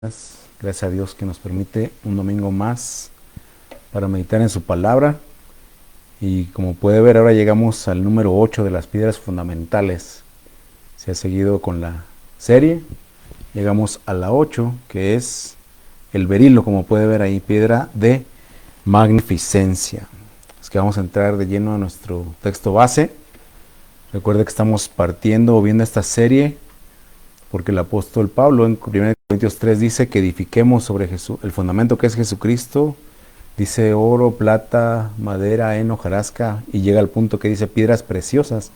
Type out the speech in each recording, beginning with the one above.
Gracias a Dios que nos permite un domingo más para meditar en su palabra. Y como puede ver, ahora llegamos al número 8 de las piedras fundamentales. Se ha seguido con la serie. Llegamos a la 8, que es el berilo, como puede ver ahí, piedra de magnificencia. Es que vamos a entrar de lleno a nuestro texto base. Recuerde que estamos partiendo o viendo esta serie porque el apóstol Pablo en 1 Corintios 3 dice que edifiquemos sobre Jesús, el fundamento que es Jesucristo. Dice oro, plata, madera, heno, hojarasca, y llega al punto que dice piedras preciosas.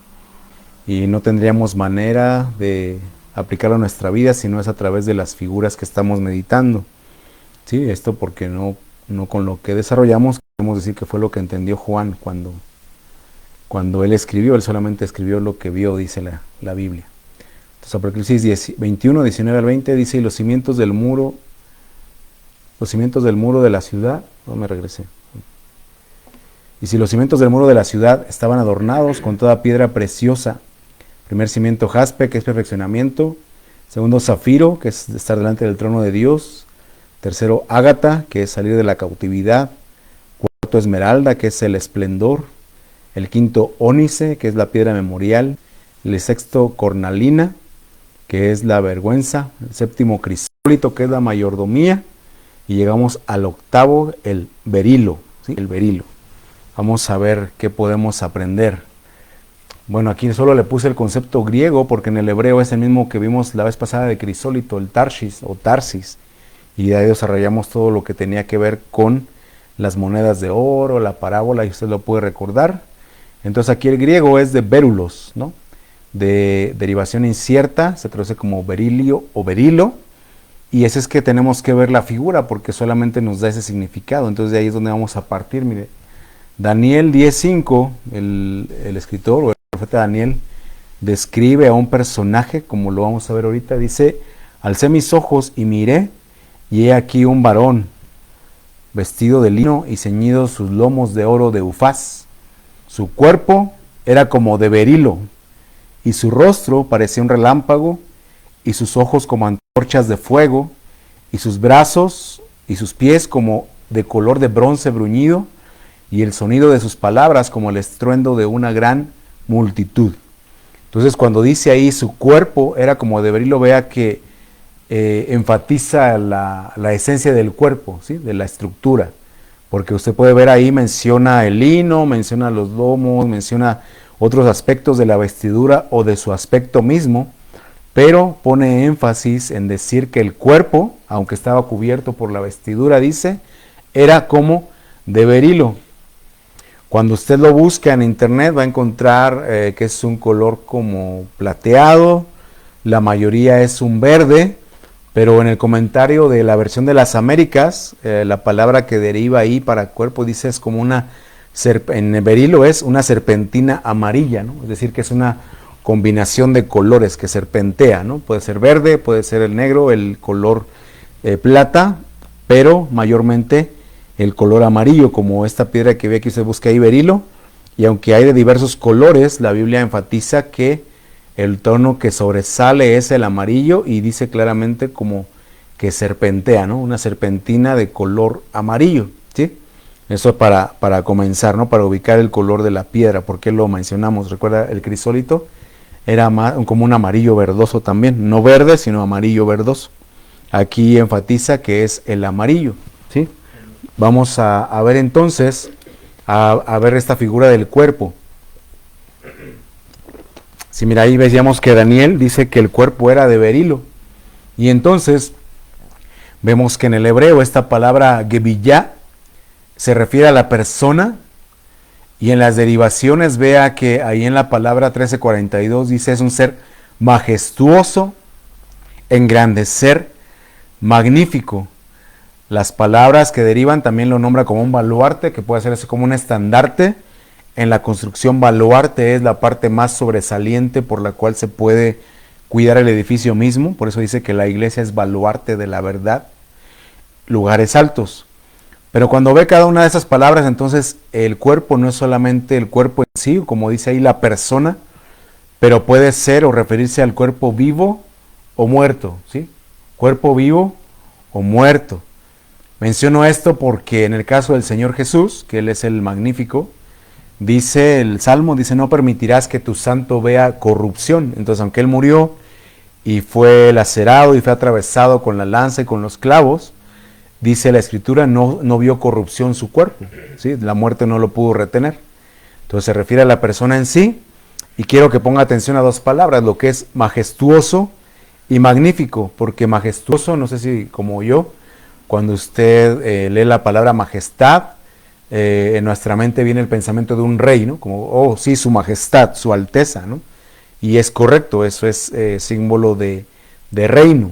Y no tendríamos manera de aplicarlo a nuestra vida si no es a través de las figuras que estamos meditando. Sí, esto porque no con lo que desarrollamos podemos decir que fue lo que entendió Juan cuando él escribió. Él solamente escribió lo que vio, dice la Biblia. Entonces, Apocalipsis 21, 19 al 20 dice, y los cimientos del muro de la ciudad, no me regresé. Y si los cimientos del muro de la ciudad estaban adornados con toda piedra preciosa, primer cimiento jaspe, que es perfeccionamiento, segundo zafiro, que es estar delante del trono de Dios, tercero ágata, que es salir de la cautividad, cuarto esmeralda, que es el esplendor, el quinto ónice, que es la piedra memorial, el sexto cornalina, que es la vergüenza, el séptimo crisólito, que es la mayordomía, y llegamos al octavo, el berilo, ¿sí? El berilo. Vamos a ver qué podemos aprender. Bueno, aquí solo le puse el concepto griego, porque en el hebreo es el mismo que vimos la vez pasada de crisólito, el tarsis o tarsis, y de ahí desarrollamos todo lo que tenía que ver con las monedas de oro, la parábola, y usted lo puede recordar. Entonces aquí el griego es de berulos, ¿no? De derivación incierta, se traduce como berilio o berilo, y ese es que tenemos que ver la figura porque solamente nos da ese significado. Entonces de ahí es donde vamos a partir. Mire, Daniel 10:5, el escritor o el profeta Daniel describe a un personaje, como lo vamos a ver ahorita. Dice, alcé mis ojos y miré, y he aquí un varón vestido de lino y ceñidos sus lomos de oro de Ufaz. Su cuerpo era como de berilo, y su rostro parecía un relámpago, y sus ojos como antorchas de fuego, y sus brazos y sus pies como de color de bronce bruñido, y el sonido de sus palabras como el estruendo de una gran multitud. Entonces cuando dice ahí su cuerpo era como de berilo, vea que enfatiza la esencia del cuerpo, ¿sí? De la estructura, porque usted puede ver ahí, menciona el lino, menciona los lomos, menciona otros aspectos de la vestidura o de su aspecto mismo, pero pone énfasis en decir que el cuerpo, aunque estaba cubierto por la vestidura, dice, era como de berilo. Cuando usted lo busca en internet va a encontrar que es un color como plateado, la mayoría es un verde, pero en el comentario de la versión de las Américas, la palabra que deriva ahí para cuerpo dice es como una en berilo es una serpentina amarilla, ¿no? Es decir, que es una combinación de colores que serpentea, ¿no? Puede ser verde, puede ser el negro, el color plata, pero mayormente el color amarillo, como esta piedra que ve aquí, usted busca ahí berilo, y aunque hay de diversos colores, la Biblia enfatiza que el tono que sobresale es el amarillo, y dice claramente como que serpentea, ¿no? Una serpentina de color amarillo, ¿sí? Eso para comenzar, ¿no? Para ubicar el color de la piedra. ¿Por qué lo mencionamos? Recuerda, el crisólito era como un amarillo verdoso también. No verde, sino amarillo verdoso. Aquí enfatiza que es el amarillo, ¿sí? Vamos a ver entonces, a ver esta figura del cuerpo. Si mira, ahí veíamos que Daniel dice que el cuerpo era de berilo. Y entonces vemos que en el hebreo esta palabra gebillá se refiere a la persona, y en las derivaciones vea que ahí en la palabra 1342 dice es un ser majestuoso, engrandecer, magnífico. Las palabras que derivan también lo nombra como un baluarte, que puede ser como un estandarte. En la construcción, baluarte es la parte más sobresaliente por la cual se puede cuidar el edificio mismo, por eso dice que la iglesia es baluarte de la verdad, lugares altos. Pero cuando ve cada una de esas palabras, entonces el cuerpo no es solamente el cuerpo en sí, como dice ahí la persona, pero puede ser o referirse al cuerpo vivo o muerto, ¿sí? Cuerpo vivo o muerto. Menciono esto porque en el caso del Señor Jesús, que Él es el magnífico, dice el Salmo, dice, no permitirás que tu santo vea corrupción. Entonces, aunque Él murió y fue lacerado y fue atravesado con la lanza y con los clavos, dice la Escritura, no vio corrupción su cuerpo, ¿sí? La muerte no lo pudo retener. Entonces se refiere a la persona en sí, y quiero que ponga atención a dos palabras, lo que es majestuoso y magnífico, porque majestuoso, no sé si como yo, cuando usted lee la palabra majestad, en nuestra mente viene el pensamiento de un rey, ¿no? Como, oh, sí, su majestad, su alteza, ¿no? Y es correcto, eso es símbolo de reino.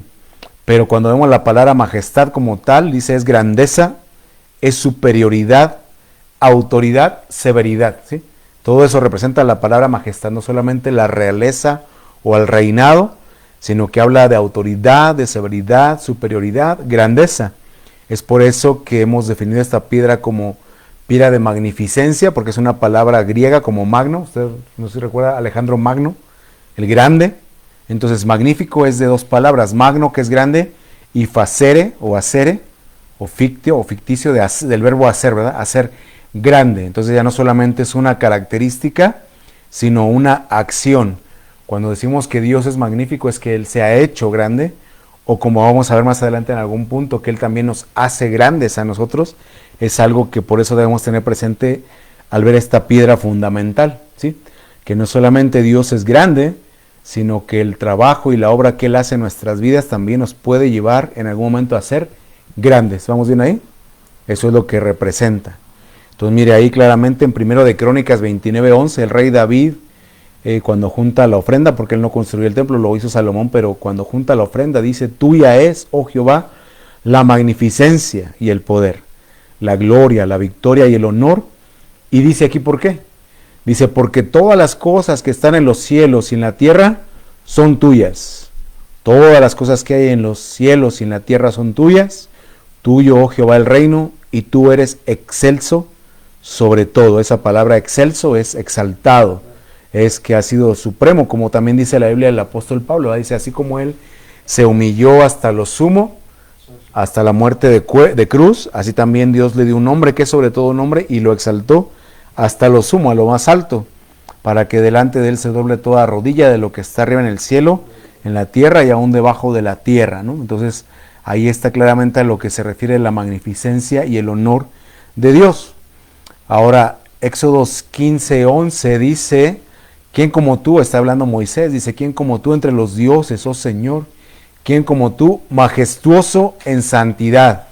Pero cuando vemos la palabra majestad como tal, dice es grandeza, es superioridad, autoridad, severidad, ¿sí? Todo eso representa la palabra majestad, no solamente la realeza o el reinado, sino que habla de autoridad, de severidad, superioridad, grandeza. Es por eso que hemos definido esta piedra como piedra de magnificencia, porque es una palabra griega como magno. Usted no sé si recuerda Alejandro Magno, el grande. Entonces magnífico es de dos palabras, magno que es grande y facere o hacere o fictio o ficticio del verbo hacer, ¿verdad? Hacer grande. Entonces ya no solamente es una característica, sino una acción. Cuando decimos que Dios es magnífico es que Él se ha hecho grande, o como vamos a ver más adelante en algún punto, que Él también nos hace grandes a nosotros. Es algo que por eso debemos tener presente al ver esta piedra fundamental, ¿sí? Que no solamente Dios es grande, sino que el trabajo y la obra que Él hace en nuestras vidas también nos puede llevar en algún momento a ser grandes. ¿Vamos bien ahí? Eso es lo que representa. Entonces mire ahí claramente en 1 de Crónicas 29:11, el rey David, cuando junta la ofrenda, porque él no construyó el templo, lo hizo Salomón, pero cuando junta la ofrenda dice, tuya es, oh Jehová, la magnificencia y el poder, la gloria, la victoria y el honor. Y dice aquí, ¿por qué? Dice, porque todas las cosas que están en los cielos y en la tierra son tuyas. Todas las cosas que hay en los cielos y en la tierra son tuyas. Tuyo, oh Jehová, el reino, y tú eres excelso sobre todo. Esa palabra excelso es exaltado, es que ha sido supremo, como también dice la Biblia del apóstol Pablo, ¿verdad? Dice, así como él se humilló hasta lo sumo, hasta la muerte de cruz, así también Dios le dio un nombre que es sobre todo nombre y lo exaltó hasta lo sumo, a lo más alto, para que delante de él se doble toda rodilla de lo que está arriba en el cielo, en la tierra y aún debajo de la tierra, ¿no? Entonces ahí está claramente a lo que se refiere la magnificencia y el honor de Dios. Ahora, Éxodos 15:11 dice, ¿quién como tú? Está hablando Moisés, dice, ¿quién como tú entre los dioses, oh Señor? ¿Quién como tú, majestuoso en santidad,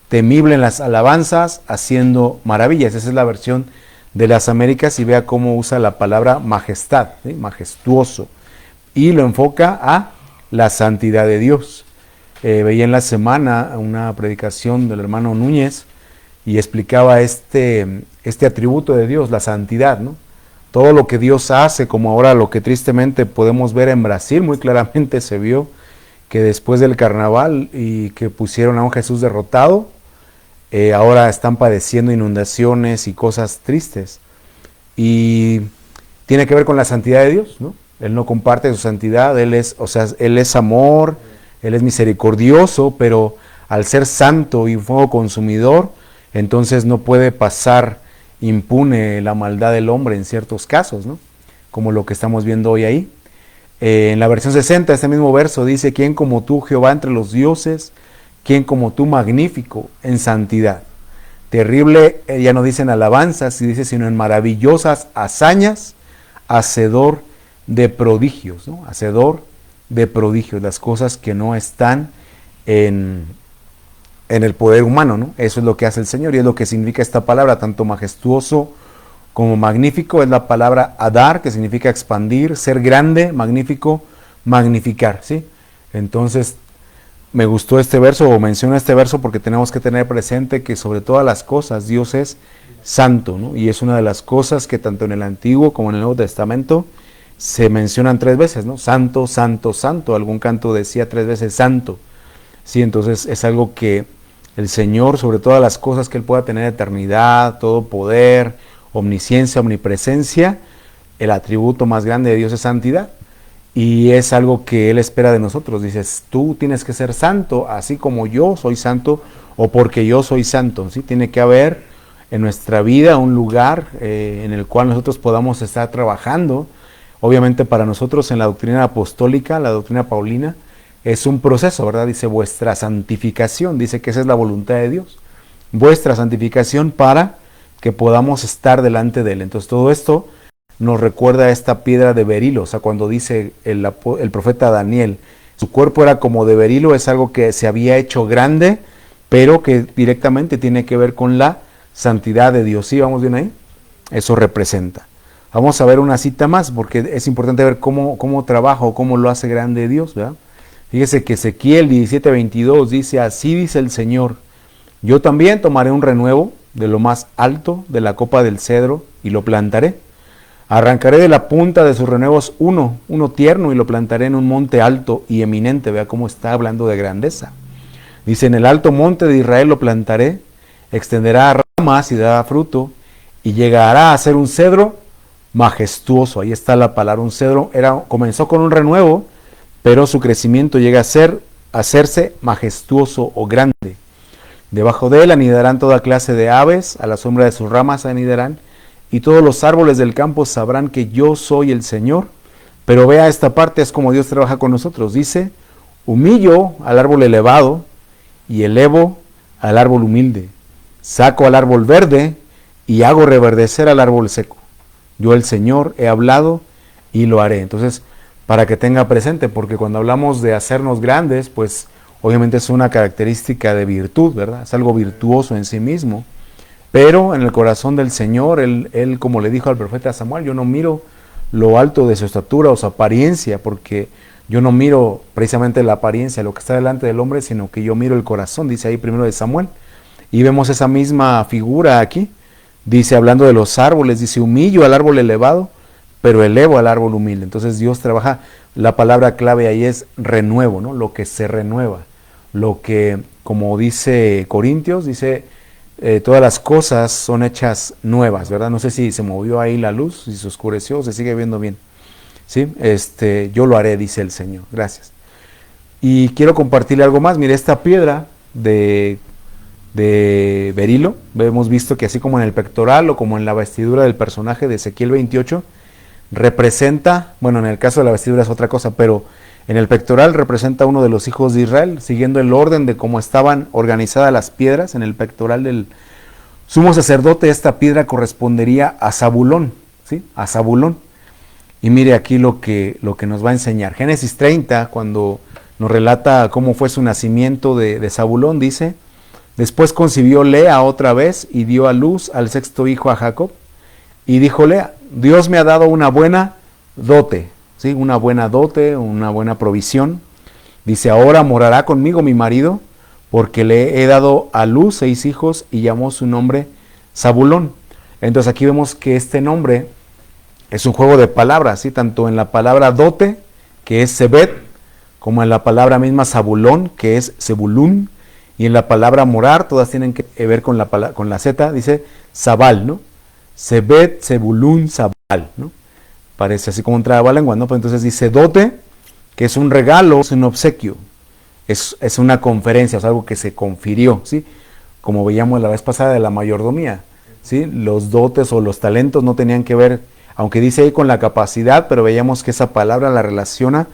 temible en las alabanzas, haciendo maravillas? Esa es la versión de las Américas y vea cómo usa la palabra majestad, ¿sí? Majestuoso, y lo enfoca a la santidad de Dios. Veía en la semana una predicación del hermano Núñez y explicaba este atributo de Dios, la santidad, ¿no? Todo lo que Dios hace, como ahora lo que tristemente podemos ver en Brasil, muy claramente se vio que después del carnaval y que pusieron a un Jesús derrotado, ahora están padeciendo inundaciones y cosas tristes. Y tiene que ver con la santidad de Dios, ¿no? Él no comparte su santidad, Él es amor, Él es misericordioso, pero al ser santo y fuego consumidor, entonces no puede pasar impune la maldad del hombre en ciertos casos, ¿no? Como lo que estamos viendo hoy ahí. En la versión 60, este mismo verso dice, ¿quién como tú, Jehová, entre los dioses? ¿Quién como tú, magnífico en santidad? Terrible, ya no dice en alabanzas, sino en maravillosas hazañas, hacedor de prodigios, ¿no? Hacedor de prodigios, las cosas que no están en el poder humano, ¿no? Eso es lo que hace el Señor y es lo que significa esta palabra, tanto majestuoso como magnífico. Es la palabra adar, que significa expandir, ser grande, magnífico, magnificar, ¿sí? Entonces, me gustó este verso, o menciono este verso, porque tenemos que tener presente que sobre todas las cosas Dios es santo, ¿no? Y es una de las cosas que tanto en el Antiguo como en el Nuevo Testamento se mencionan 3 veces, ¿no? Santo, santo, santo. Algún canto decía 3 veces santo. Sí, entonces es algo que el Señor, sobre todas las cosas que Él pueda tener, eternidad, todo poder, omnisciencia, omnipresencia, el atributo más grande de Dios es santidad. y es algo que Él espera de nosotros. Dices, tú tienes que ser santo, así como yo soy santo, o porque yo soy santo, ¿sí? Tiene que haber en nuestra vida un lugar en el cual nosotros podamos estar trabajando. Obviamente para nosotros en la doctrina apostólica, la doctrina paulina, es un proceso, ¿verdad? Dice vuestra santificación, dice que esa es la voluntad de Dios. Vuestra santificación para que podamos estar delante de Él. Entonces todo esto nos recuerda a esta piedra de berilo, o sea, cuando dice el profeta Daniel, su cuerpo era como de berilo, es algo que se había hecho grande, pero que directamente tiene que ver con la santidad de Dios. ¿Sí? ¿Vamos bien ahí? Eso representa. Vamos a ver una cita más, porque es importante ver cómo trabaja o cómo lo hace grande Dios, ¿verdad? Fíjese que Ezequiel 17:22 dice, así dice el Señor, yo también tomaré un renuevo de lo más alto de la copa del cedro y lo plantaré. Arrancaré de la punta de sus renuevos uno tierno y lo plantaré en un monte alto y eminente. Vea cómo está hablando de grandeza. Dice, en el alto monte de Israel lo plantaré, extenderá ramas y dará fruto y llegará a ser un cedro majestuoso. Ahí está la palabra, un cedro. Comenzó con un renuevo, pero su crecimiento llega a hacerse majestuoso o grande. Debajo de él anidarán toda clase de aves, a la sombra de sus ramas anidarán, y todos los árboles del campo sabrán que yo soy el Señor. Pero vea esta parte, es como Dios trabaja con nosotros. Dice, humillo al árbol elevado y elevo al árbol humilde. Saco al árbol verde y hago reverdecer al árbol seco. Yo el Señor he hablado y lo haré. Entonces, para que tenga presente, porque cuando hablamos de hacernos grandes, pues obviamente es una característica de virtud, ¿verdad? Es algo virtuoso en sí mismo. Pero en el corazón del Señor, él, como le dijo al profeta Samuel, yo no miro lo alto de su estatura o su apariencia, porque yo no miro precisamente la apariencia, lo que está delante del hombre, sino que yo miro el corazón, dice ahí primero de Samuel. Y vemos esa misma figura aquí, dice hablando de los árboles, dice humillo al árbol elevado, pero elevo al árbol humilde. Entonces Dios trabaja, la palabra clave ahí es renuevo, ¿no? Lo que se renueva, lo que, como dice Corintios, dice... todas las cosas son hechas nuevas, ¿verdad? No sé si se movió ahí la luz, si se oscureció, se sigue viendo bien. ¿Sí? Yo lo haré, dice el Señor. Gracias. Y quiero compartirle algo más. Mire, esta piedra de berilo, hemos visto que así como en el pectoral o como en la vestidura del personaje de Ezequiel 28, representa, bueno, en el caso de la vestidura es otra cosa, pero en el pectoral representa uno de los hijos de Israel, siguiendo el orden de cómo estaban organizadas las piedras. En el pectoral del sumo sacerdote, esta piedra correspondería a Zabulón, ¿sí? A Zabulón. Y mire aquí lo que nos va a enseñar. Génesis 30, cuando nos relata cómo fue su nacimiento de Zabulón, dice, después concibió Lea otra vez y dio a luz al sexto hijo a Jacob. Y dijo Lea, Dios me ha dado una buena dote. ¿Sí? Una buena dote, una buena provisión. Dice, ahora morará conmigo mi marido, porque le he dado a luz 6 hijos y llamó su nombre Zabulón. Entonces aquí vemos que este nombre es un juego de palabras, ¿sí? Tanto en la palabra dote, que es Sebet, como en la palabra misma Zabulón, que es Zebulún, y en la palabra morar, todas tienen que ver con la Z, dice Zabal, ¿no? Sebet, Zebulún, Zabal, ¿no? Parece así como un trabalengua, ¿no? Pues entonces dice dote, que es un regalo, es un obsequio, es una conferencia, es algo que se confirió, ¿sí? Como veíamos la vez pasada de la mayordomía, ¿sí? Los dotes o los talentos no tenían que ver, aunque dice ahí con la capacidad, pero veíamos que esa palabra la relaciona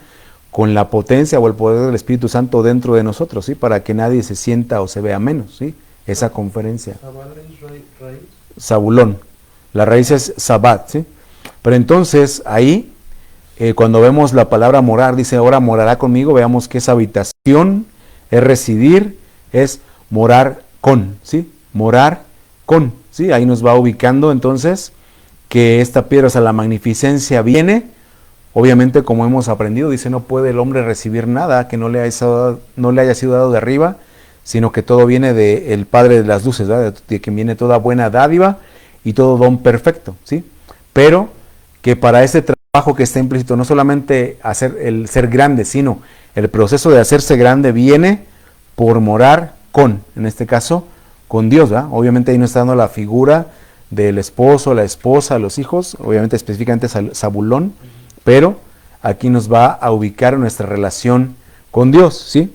con la potencia o el poder del Espíritu Santo dentro de nosotros, ¿sí? Para que nadie se sienta o se vea menos, ¿sí? Esa conferencia. Zabulón. La raíz es Sabat, ¿sí? Pero entonces ahí, cuando vemos la palabra morar, dice ahora morará conmigo, veamos que es habitación, es residir, es morar con, ¿sí? Morar con, ¿sí? Ahí nos va ubicando entonces que esta piedra, o sea, la magnificencia viene, obviamente como hemos aprendido, dice no puede el hombre recibir nada que no le haya sido dado de arriba, sino que todo viene del Padre de las luces, ¿verdad? De que viene toda buena dádiva y todo don perfecto, ¿sí? Pero que para ese trabajo que está implícito, no solamente el ser grande, sino el proceso de hacerse grande viene por morar con, en este caso, con Dios, ¿verdad? Obviamente ahí no está dando la figura del esposo, la esposa, los hijos, obviamente específicamente Zabulón, pero aquí nos va a ubicar en nuestra relación con Dios, ¿sí?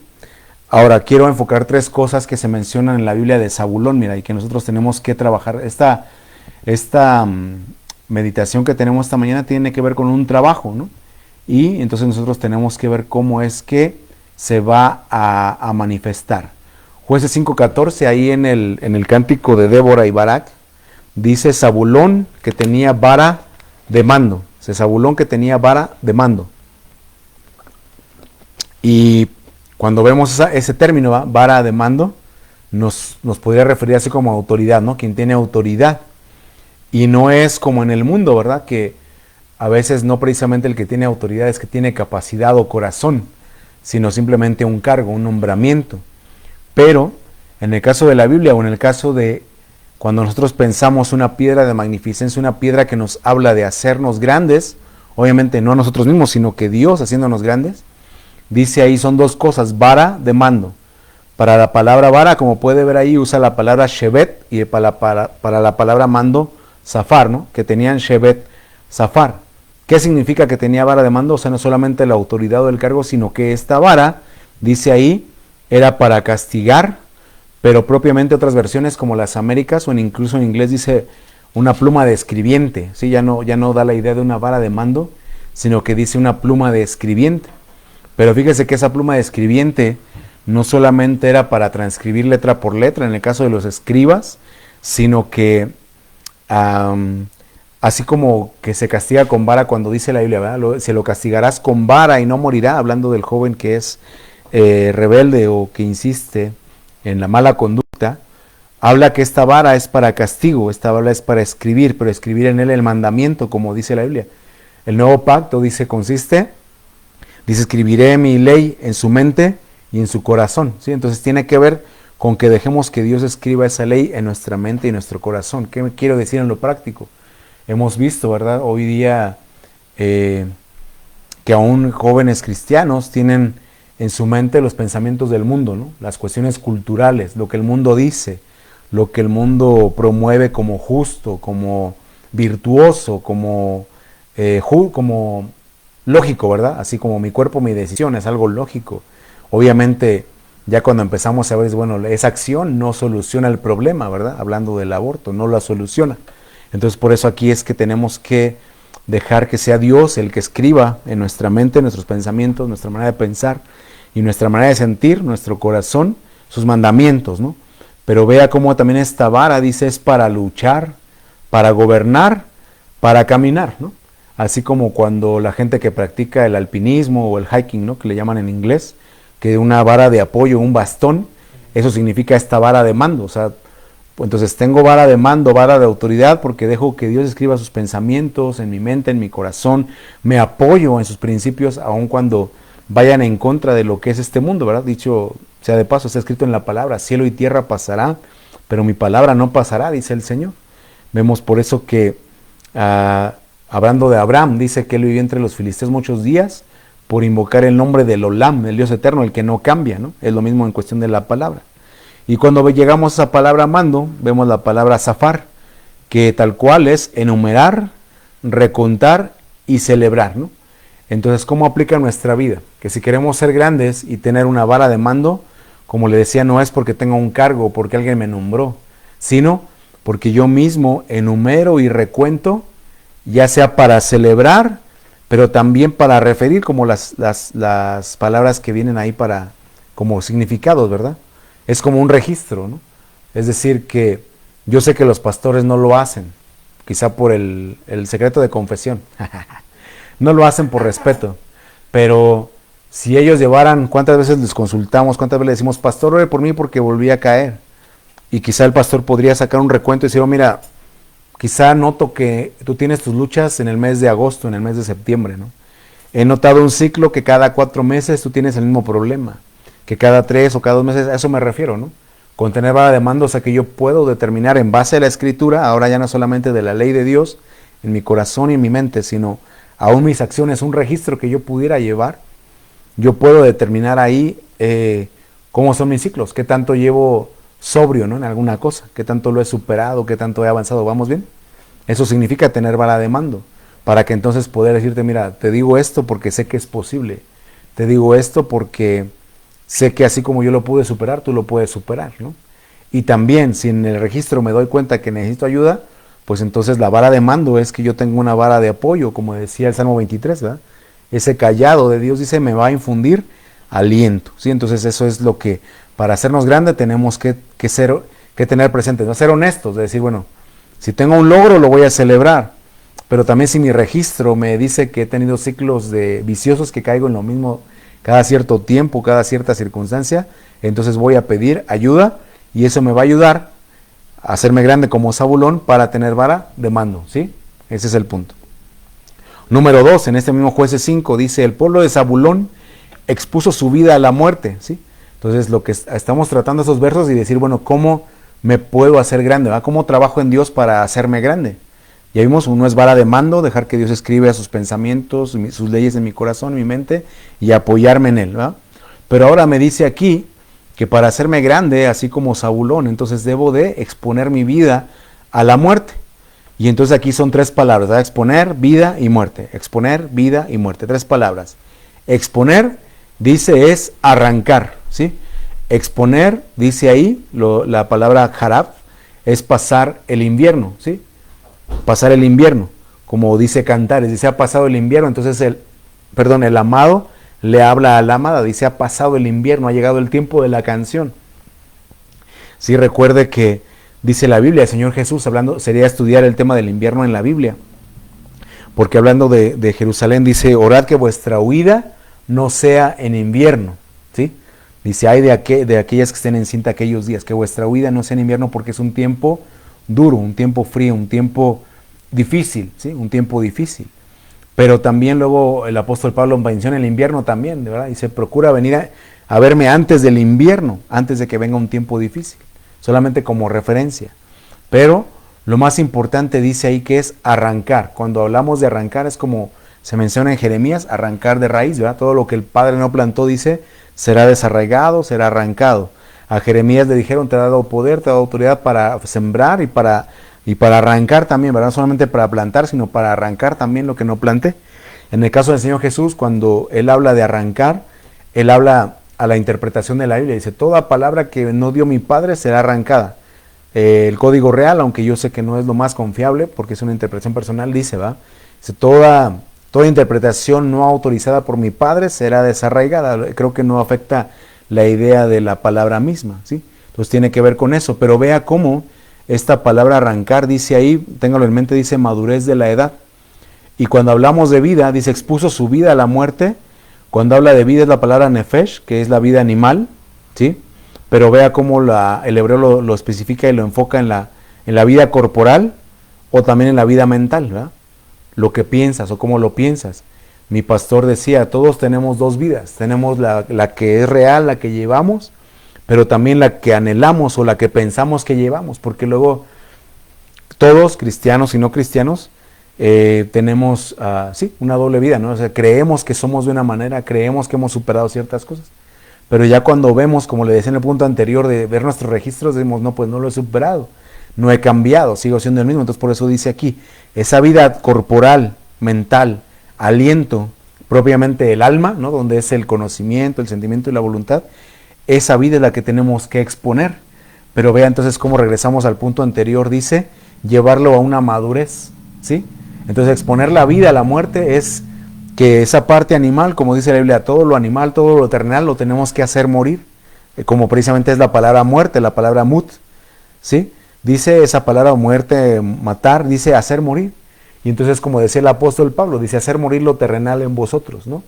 Ahora, quiero enfocar 3 cosas que se mencionan en la Biblia de Zabulón, mira, y que nosotros tenemos que trabajar. Esta meditación que tenemos esta mañana tiene que ver con un trabajo, ¿no? Y entonces nosotros tenemos que ver cómo es que se va a manifestar. Jueces 5:14, ahí en el cántico de Débora y Barak, dice Zabulón que tenía vara de mando. Dice Zabulón que tenía vara de mando. Y cuando vemos ese término, ¿va? Vara de mando, nos podría referir así como autoridad, ¿no? Quien tiene autoridad. Y no es como en el mundo, ¿verdad? Que a veces no precisamente el que tiene autoridad es que tiene capacidad o corazón, sino simplemente un cargo, un nombramiento. Pero en el caso de la Biblia o en el caso de cuando nosotros pensamos una piedra de magnificencia, una piedra que nos habla de hacernos grandes, obviamente no nosotros mismos, sino que Dios haciéndonos grandes, dice ahí son 2 cosas, vara de mando. Para la palabra vara, como puede ver ahí, usa la palabra shevet, y para la palabra mando, zafar, ¿no? Que tenían shevet, zafar. ¿Qué significa que tenía vara de mando? O sea, no solamente la autoridad o el cargo, sino que esta vara, dice ahí, era para castigar, pero propiamente otras versiones como las Américas, o incluso en inglés dice una pluma de escribiente, ¿sí? Ya no da la idea de una vara de mando, sino que dice una pluma de escribiente. Pero fíjese que esa pluma de escribiente no solamente era para transcribir letra por letra, en el caso de los escribas, sino que así como que se castiga con vara cuando dice la Biblia, ¿verdad? Se lo castigarás con vara y no morirá, hablando del joven que es rebelde o que insiste en la mala conducta. Habla que esta vara es para castigo, esta vara es para escribir, pero escribir en él el mandamiento, como dice la Biblia. El nuevo pacto, dice, dice, escribiré mi ley en su mente y en su corazón, ¿sí? Entonces tiene que ver con que dejemos que Dios escriba esa ley en nuestra mente y nuestro corazón. ¿Qué me quiero decir en lo práctico? Hemos visto, ¿verdad? Hoy día que aún jóvenes cristianos tienen en su mente los pensamientos del mundo, ¿no? Las cuestiones culturales, lo que el mundo dice, lo que el mundo promueve como justo, como virtuoso, como lógico, ¿verdad? Así como mi cuerpo, mi decisión, es algo lógico. Obviamente, ya cuando empezamos a ver, bueno, esa acción no soluciona el problema, ¿verdad? Hablando del aborto, no la soluciona. Entonces, por eso aquí es que tenemos que dejar que sea Dios el que escriba en nuestra mente, nuestros pensamientos, nuestra manera de pensar y nuestra manera de sentir, nuestro corazón, sus mandamientos, ¿no? Pero vea cómo también esta vara, dice, es para luchar, para gobernar, para caminar, ¿no? Así como cuando la gente que practica el alpinismo o el hiking, ¿no? Que le llaman en inglés, que una vara de apoyo, un bastón, eso significa esta vara de mando. O sea, entonces tengo vara de mando, vara de autoridad, porque dejo que Dios escriba sus pensamientos en mi mente, en mi corazón, me apoyo en sus principios, aun cuando vayan en contra de lo que es este mundo, ¿verdad? Dicho sea de paso, está escrito en la palabra, cielo y tierra pasará, pero mi palabra no pasará, dice el Señor. Vemos por eso que, hablando de Abraham, dice que él vivió entre los filisteos muchos días por invocar el nombre del Olam, el Dios eterno, el que no cambia, ¿no? Es lo mismo en cuestión de la palabra. Y cuando llegamos a esa palabra mando, vemos la palabra zafar, que tal cual es enumerar, recontar y celebrar, ¿no? Entonces, ¿cómo aplica en nuestra vida? Que si queremos ser grandes y tener una vara de mando, como le decía, no es porque tenga un cargo o porque alguien me nombró, sino porque yo mismo enumero y recuento, ya sea para celebrar, pero también para referir, como las palabras que vienen ahí para como significados, ¿verdad? Es como un registro, ¿no? Es decir, que yo sé que los pastores no lo hacen, quizá por el secreto de confesión. No lo hacen por respeto, pero si ellos llevaran, ¿cuántas veces les consultamos? ¿Cuántas veces le decimos, pastor, ore por mí porque volví a caer? Y quizá el pastor podría sacar un recuento y decir, oh, mira, quizá noto que tú tienes tus luchas en el mes de agosto, en el mes de septiembre, ¿no? He notado un ciclo que cada 4 meses tú tienes el mismo problema, que cada 3 o cada 2 meses, a eso me refiero, ¿no? Con tener vara de mando, o sea que yo puedo determinar en base a la Escritura, ahora ya no solamente de la ley de Dios, en mi corazón y en mi mente, sino aún mis acciones, un registro que yo pudiera llevar, yo puedo determinar ahí cómo son mis ciclos, qué tanto llevo sobrio, ¿no? En alguna cosa, qué tanto lo he superado, qué tanto he avanzado, ¿vamos bien? Eso significa tener vara de mando. para que entonces poder decirte, mira, te digo esto porque sé que es posible, te digo esto porque sé que así como yo lo pude superar, tú lo puedes superar, ¿no? Y también, si en el registro me doy cuenta que necesito ayuda, pues entonces la vara de mando es que yo tengo una vara de apoyo, como decía el Salmo 23, ¿verdad? Ese callado de Dios, dice, me va a infundir aliento, ¿sí? Entonces eso es lo que, para hacernos grandes, tenemos que tener presente, ¿no? Ser honestos, de decir, bueno, si tengo un logro, lo voy a celebrar, pero también si mi registro me dice que he tenido ciclos de viciosos, que caigo en lo mismo cada cierto tiempo, cada cierta circunstancia, entonces voy a pedir ayuda, y eso me va a ayudar a hacerme grande como Zabulón para tener vara de mando, ¿sí? Ese es el punto. Número 2, en este mismo Jueces 5, dice, el pueblo de Zabulón expuso su vida a la muerte, ¿sí? Entonces lo que estamos tratando esos versos y decir, bueno, ¿cómo me puedo hacer grande? ¿verdad? ¿Cómo trabajo en Dios para hacerme grande? Ya vimos, uno es vara de mando, dejar que Dios escriba sus pensamientos, sus leyes en mi corazón, en mi mente, y apoyarme en Él, ¿verdad? Pero ahora me dice aquí que para hacerme grande, así como Zabulón, entonces debo de exponer mi vida a la muerte. Y entonces aquí son 3 palabras, ¿verdad? Exponer, vida y muerte. Exponer, vida y muerte. 3 palabras. Exponer, dice, es arrancar, ¿sí? Exponer, dice ahí, la palabra harab, es pasar el invierno, ¿sí? Pasar el invierno, como dice Cantares, dice, ha pasado el invierno, entonces el amado le habla a la amada, dice, ha pasado el invierno, ha llegado el tiempo de la canción. Sí, recuerde que dice la Biblia, el Señor Jesús, hablando, sería estudiar el tema del invierno en la Biblia, porque hablando de Jerusalén, dice, orad que vuestra huida no sea en invierno, ¿sí? Dice, ay de aquellas que estén en cinta aquellos días, que vuestra huida no sea en invierno, porque es un tiempo duro, un tiempo frío, un tiempo difícil, ¿sí? Un tiempo difícil. Pero también luego el apóstol Pablo menciona el invierno también, ¿verdad? Dice, procura venir a verme antes del invierno, antes de que venga un tiempo difícil, solamente como referencia. Pero lo más importante dice ahí que es arrancar. Cuando hablamos de arrancar es como se menciona en Jeremías, arrancar de raíz, ¿verdad? Todo lo que el Padre no plantó, dice, será desarraigado, será arrancado. A Jeremías le dijeron, te ha dado poder, te ha dado autoridad para sembrar y para arrancar también, ¿verdad? No solamente para plantar, sino para arrancar también lo que no planté. En el caso del Señor Jesús, cuando Él habla de arrancar, Él habla a la interpretación de la Biblia. Dice, toda palabra que no dio mi Padre será arrancada. El Código Real, aunque yo sé que no es lo más confiable, porque es una interpretación personal, dice, ¿va? Dice, toda interpretación no autorizada por mi Padre será desarraigada. Creo que no afecta la idea de la palabra misma, ¿sí? Entonces tiene que ver con eso, pero vea cómo esta palabra arrancar, dice ahí, téngalo en mente, dice madurez de la edad. Y cuando hablamos de vida, dice expuso su vida a la muerte. Cuando habla de vida es la palabra nefesh, que es la vida animal, ¿sí? Pero vea cómo el hebreo lo especifica y lo enfoca en la vida corporal o también en la vida mental, ¿verdad? Lo que piensas o cómo lo piensas. Mi pastor decía, todos tenemos 2 vidas. Tenemos la que es real, la que llevamos, pero también la que anhelamos o la que pensamos que llevamos, porque luego todos, cristianos y no cristianos, tenemos, sí, una doble vida, ¿no? O sea, creemos que somos de una manera, creemos que hemos superado ciertas cosas, pero ya cuando vemos, como le decía en el punto anterior, de ver nuestros registros, decimos, no, pues no lo he superado, no he cambiado, sigo siendo el mismo. Entonces por eso dice aquí, esa vida corporal, mental, aliento, propiamente el alma, ¿no? Donde es el conocimiento, el sentimiento y la voluntad, esa vida es la que tenemos que exponer. Pero vea entonces cómo regresamos al punto anterior, dice, llevarlo a una madurez, ¿sí? Entonces exponer la vida a la muerte es que esa parte animal, como dice la Biblia, todo lo animal, todo lo terrenal lo tenemos que hacer morir, como precisamente es la palabra muerte, la palabra mut, ¿sí? Dice esa palabra muerte, matar, dice hacer morir. Y entonces, como decía el apóstol Pablo, dice hacer morir lo terrenal en vosotros, ¿no?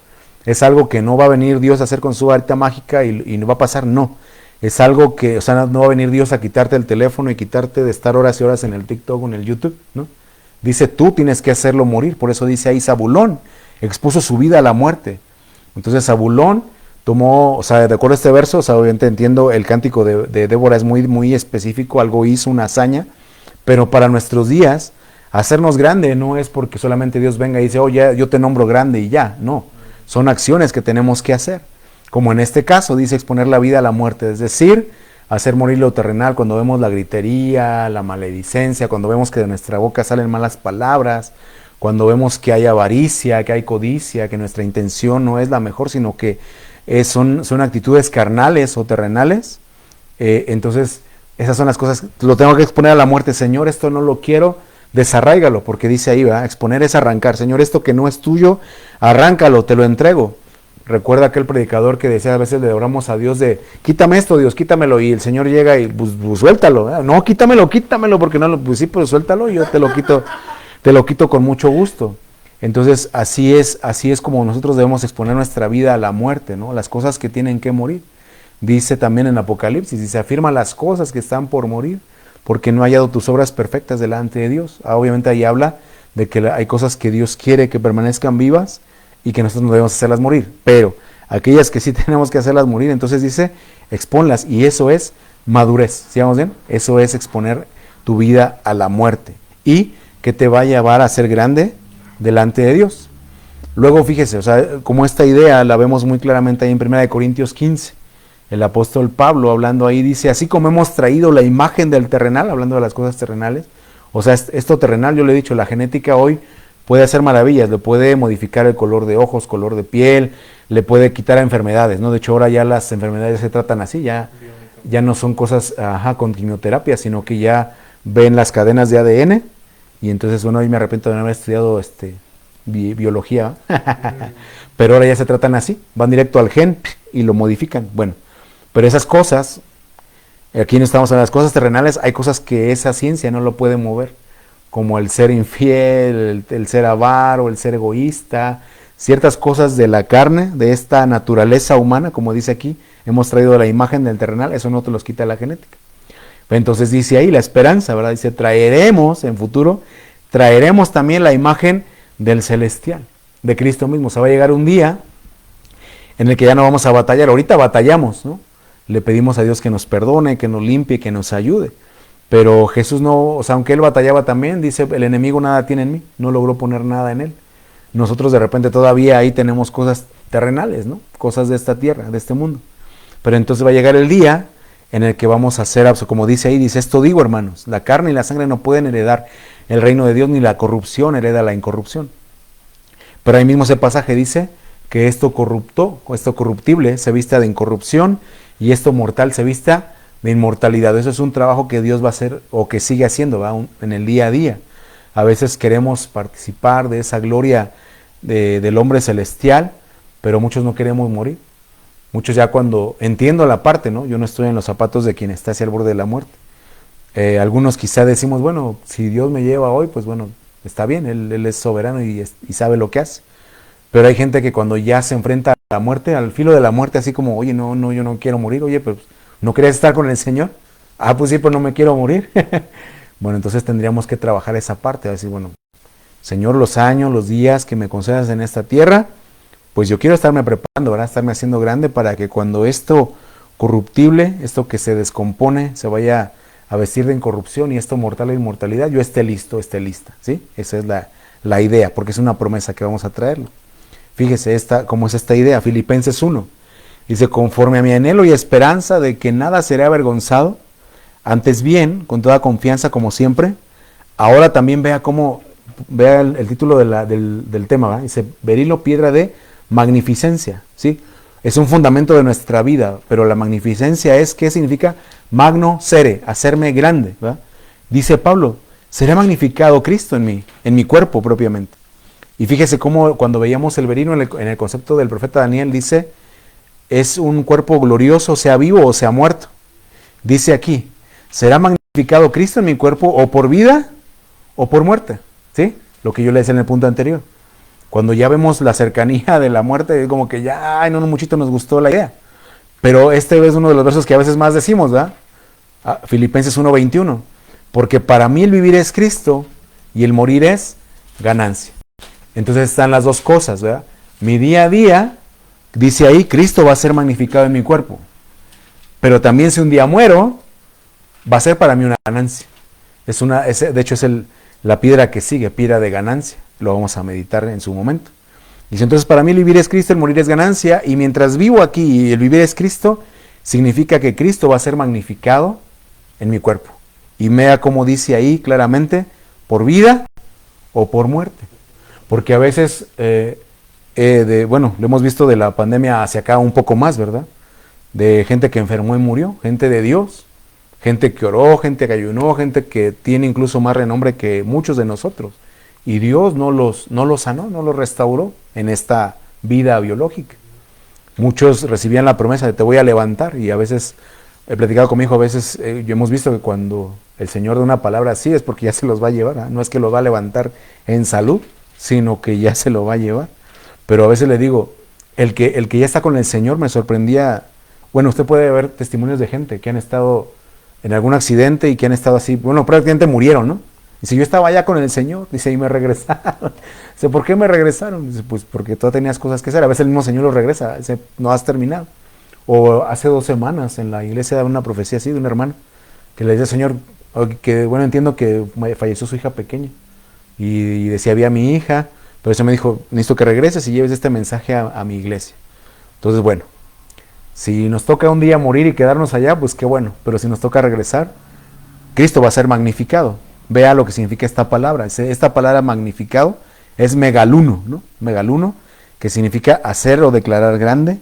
Es algo que no va a venir Dios a hacer con su varita mágica y no va a pasar, no. Es algo que, o sea, no va a venir Dios a quitarte el teléfono y quitarte de estar horas y horas en el TikTok o en el YouTube, ¿no? Dice, tú tienes que hacerlo morir. Por eso dice ahí, Zabulón expuso su vida a la muerte. Entonces Zabulón tomó, o sea, de acuerdo a este verso, o sea, obviamente entiendo, el cántico de Débora es muy, muy específico, algo hizo, una hazaña, pero para nuestros días, hacernos grande no es porque solamente Dios venga y dice, oh, ya, yo te nombro grande y ya, no. Son acciones que tenemos que hacer. Como en este caso, dice exponer la vida a la muerte, es decir, hacer morir lo terrenal cuando vemos la gritería, la maledicencia, cuando vemos que de nuestra boca salen malas palabras, cuando vemos que hay avaricia, que hay codicia, que nuestra intención no es la mejor, sino que son actitudes carnales o terrenales, entonces esas son las cosas, lo tengo que exponer a la muerte. Señor, esto no lo quiero, desarráigalo, porque dice ahí, ¿verdad? Exponer es arrancar. Señor, esto que no es tuyo, arráncalo, te lo entrego. Recuerda aquel predicador que decía, a veces le oramos a Dios de, quítame esto, Dios, quítamelo, y el Señor llega y pues suéltalo, ¿verdad? No, quítamelo, porque no, pues sí, pues suéltalo, y yo te lo quito con mucho gusto. Entonces así es como nosotros debemos exponer nuestra vida a la muerte, ¿no? Las cosas que tienen que morir. Dice también en Apocalipsis, dice, afirma las cosas que están por morir, porque no ha hallado tus obras perfectas delante de Dios. Obviamente ahí habla de que hay cosas que Dios quiere que permanezcan vivas y que nosotros no debemos hacerlas morir, pero aquellas que sí tenemos que hacerlas morir, entonces dice, exponlas, y eso es madurez, ¿sí vamos bien? Eso es exponer tu vida a la muerte, y que te va a llevar a ser grande delante de Dios. Luego fíjese, o sea, como esta idea la vemos muy claramente ahí en 1 Corintios 15, el apóstol Pablo hablando ahí dice, así como hemos traído la imagen del terrenal, hablando de las cosas terrenales, o sea, esto terrenal, yo le he dicho, la genética hoy puede hacer maravillas, le puede modificar el color de ojos, color de piel, le puede quitar enfermedades, ¿no? De hecho ahora ya las enfermedades se tratan así, ya no son cosas con quimioterapia, sino que ya ven las cadenas de ADN, y entonces, bueno, hoy me arrepiento de no haber estudiado biología, pero ahora ya se tratan así, van directo al gen y lo modifican. Bueno, pero esas cosas, aquí no estamos en las cosas terrenales, hay cosas que esa ciencia no lo puede mover, como el ser infiel, el ser avaro, el ser egoísta, ciertas cosas de la carne, de esta naturaleza humana, como dice aquí, hemos traído la imagen del terrenal, eso no te los quita la genética. Entonces dice ahí la esperanza, ¿verdad? Dice, traeremos en futuro, traeremos también la imagen del celestial, de Cristo mismo. O sea, va a llegar un día en el que ya no vamos a batallar. Ahorita batallamos, ¿no? Le pedimos a Dios que nos perdone, que nos limpie, que nos ayude. Pero Jesús no, o sea, aunque Él batallaba también, dice, el enemigo nada tiene en mí, no logró poner nada en Él. Nosotros de repente todavía ahí tenemos cosas terrenales, ¿no? Cosas de esta tierra, de este mundo. Pero entonces va a llegar el día en el que vamos a hacer, como dice ahí, dice, esto digo, hermanos, la carne y la sangre no pueden heredar el reino de Dios, ni la corrupción hereda la incorrupción. Pero ahí mismo ese pasaje dice que esto corruptible se vista de incorrupción, y esto mortal se vista de inmortalidad. Eso es un trabajo que Dios va a hacer, o que sigue haciendo, ¿va? En el día a día. A veces queremos participar de esa gloria del hombre celestial, pero muchos no queremos morir. Muchos ya cuando entiendo la parte, ¿no? Yo no estoy en los zapatos de quien está hacia el borde de la muerte. Algunos quizá decimos, bueno, si Dios me lleva hoy, pues bueno, está bien, Él es soberano y sabe lo que hace. Pero hay gente que cuando ya se enfrenta a la muerte, al filo de la muerte, así como, oye, no, yo no quiero morir, oye, pero ¿no querías estar con el Señor? Ah, pues sí, pero no me quiero morir. Bueno, entonces tendríamos que trabajar esa parte, decir, bueno, Señor, los años, los días que me concedas en esta tierra, pues yo quiero estarme preparando, ¿verdad? Estarme haciendo grande para que cuando esto corruptible, esto que se descompone, se vaya a vestir de incorrupción, y esto mortal de inmortalidad, yo esté listo, esté lista, ¿sí? Esa es la idea, porque es una promesa que vamos a traerlo. Fíjese cómo es esta idea, Filipenses 1. Dice, conforme a mi anhelo y esperanza de que nada seré avergonzado, antes bien, con toda confianza como siempre, ahora también vea el título del tema, ¿verdad? Dice, berilo, piedra de magnificencia, ¿sí? Es un fundamento de nuestra vida, pero la magnificencia ¿qué significa? Magno sere, hacerme grande, ¿verdad? Dice Pablo, será magnificado Cristo en mi cuerpo propiamente. Y fíjese cómo cuando veíamos el berilo en el concepto del profeta Daniel, dice, es un cuerpo glorioso, sea vivo o sea muerto. Dice aquí, será magnificado Cristo en mi cuerpo, o por vida o por muerte, ¿sí? Lo que yo le decía en el punto anterior. Cuando ya vemos la cercanía de la muerte, es como que ya, no muchito nos gustó la idea. Pero este es uno de los versos que a veces más decimos, ¿verdad? Filipenses 1:21. Porque para mí el vivir es Cristo y el morir es ganancia. Entonces están las dos cosas, ¿verdad? Mi día a día, dice ahí, Cristo va a ser magnificado en mi cuerpo. Pero también si un día muero, va a ser para mí una ganancia. De hecho es la piedra que sigue, piedra de ganancia. Lo vamos a meditar en su momento. Dice, entonces para mí el vivir es Cristo, el morir es ganancia, y mientras vivo aquí y el vivir es Cristo, significa que Cristo va a ser magnificado en mi cuerpo. Y vea como dice ahí claramente, por vida o por muerte. Porque a veces, bueno, lo hemos visto de la pandemia hacia acá un poco más, ¿verdad? De gente que enfermó y murió, gente de Dios, gente que oró, gente que ayunó, gente que tiene incluso más renombre que muchos de nosotros. Y Dios no los sanó, no los restauró en esta vida biológica. Muchos recibían la promesa de te voy a levantar, y a veces, he platicado con mi hijo, a veces yo hemos visto que cuando el Señor da una palabra así es porque ya se los va a llevar, ¿eh? No es que los va a levantar en salud, sino que ya se lo va a llevar. Pero a veces le digo, el que ya está con el Señor, me sorprendía. Bueno, usted puede ver testimonios de gente que han estado en algún accidente y que han estado así, bueno, prácticamente murieron, ¿no? Dice, yo estaba allá con el Señor, dice, y me regresaron. Dice, ¿por qué me regresaron? Dice, pues porque tú tenías cosas que hacer. A veces el mismo Señor los regresa, dice, no has terminado. O hace 2 semanas en la iglesia daba una profecía así de un hermano que le decía, Señor, que bueno, entiendo que falleció su hija pequeña. Y decía, había mi hija, pero eso me dijo, necesito que regreses y lleves este mensaje a mi iglesia. Entonces, bueno, si nos toca un día morir y quedarnos allá, pues qué bueno, pero si nos toca regresar, Cristo va a ser magnificado. Vea lo que significa esta palabra. Esta palabra magnificado es megaluno, ¿no? Megaluno, que significa hacer o declarar grande.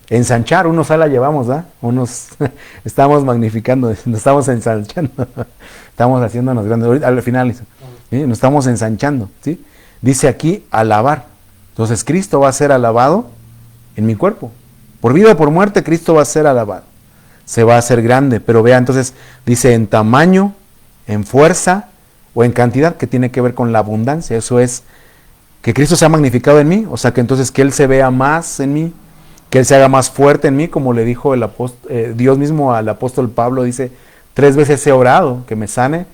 Ensanchar, unos la llevamos, ¿verdad? Unos estamos magnificando, nos estamos ensanchando, estamos haciéndonos grandes. Ahorita, al final, ¿sí? Nos estamos ensanchando, ¿sí? Dice aquí, alabar. Entonces, Cristo va a ser alabado en mi cuerpo. Por vida o por muerte, Cristo va a ser alabado. Se va a hacer grande, pero vea, entonces, dice en tamaño, en fuerza o en cantidad, que tiene que ver con la abundancia. Eso es, que Cristo sea magnificado en mí, o sea, que entonces que Él se vea más en mí, que Él se haga más fuerte en mí, como le dijo Dios mismo al apóstol Pablo, dice, 3 veces he orado que me sane,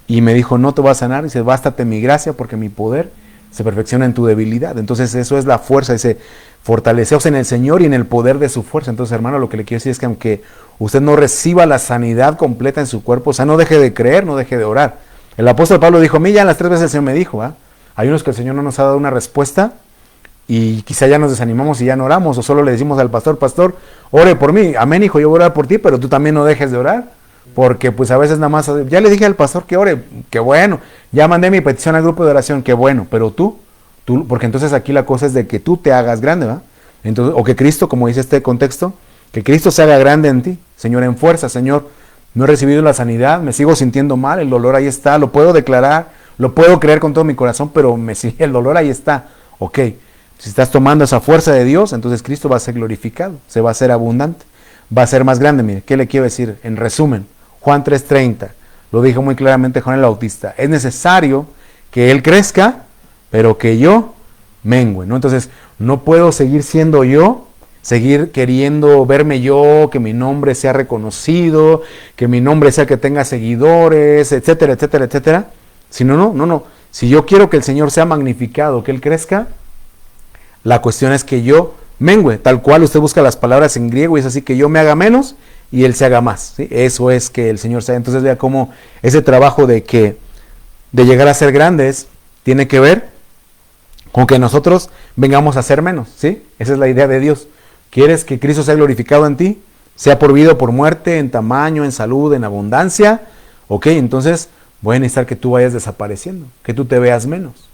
y me dijo, no te va a sanar, dice, bástate mi gracia, porque mi poder se perfecciona en tu debilidad. Entonces eso es la fuerza, dice, fortaleceos en el Señor y en el poder de su fuerza. Entonces, hermano, lo que le quiero decir es que aunque usted no reciba la sanidad completa en su cuerpo, o sea, no deje de creer, no deje de orar. El apóstol Pablo dijo, a mí ya las 3 veces el Señor me dijo, hay unos que el Señor no nos ha dado una respuesta, y quizá ya nos desanimamos y ya no oramos, o solo le decimos al pastor, ore por mí, amén hijo, yo voy a orar por ti, pero tú también no dejes de orar, porque pues a veces nada más, ya le dije al pastor que ore, qué bueno, ya mandé mi petición al grupo de oración, qué bueno, pero tú, porque entonces aquí la cosa es de que tú te hagas grande, ¿verdad? Entonces, o que Cristo, como dice este contexto, que Cristo se haga grande en ti, Señor, en fuerza, Señor, no he recibido la sanidad, me sigo sintiendo mal, el dolor ahí está, lo puedo declarar, lo puedo creer con todo mi corazón, pero el dolor ahí está, ok. Si estás tomando esa fuerza de Dios, entonces Cristo va a ser glorificado, se va a hacer abundante, va a ser más grande. Mire, ¿qué le quiero decir? En resumen, Juan 3:30, lo dijo muy claramente Juan el Bautista, es necesario que Él crezca, pero que yo mengüe, ¿no? Entonces, no puedo seguir siendo yo, seguir queriendo verme yo, que mi nombre sea reconocido, que mi nombre sea que tenga seguidores, etcétera, etcétera, etcétera. Si no. Si yo quiero que el Señor sea magnificado, que Él crezca, la cuestión es que yo mengüe, tal cual usted busca las palabras en griego y es así, que yo me haga menos y Él se haga más, ¿sí? Eso es que el Señor sea. Entonces vea cómo ese trabajo de llegar a ser grandes tiene que ver con que nosotros vengamos a ser menos, ¿sí? Esa es la idea de Dios. ¿Quieres que Cristo sea glorificado en ti? Sea por vida o por muerte, en tamaño, en salud, en abundancia. Ok, entonces voy a necesitar que tú vayas desapareciendo, que tú te veas menos.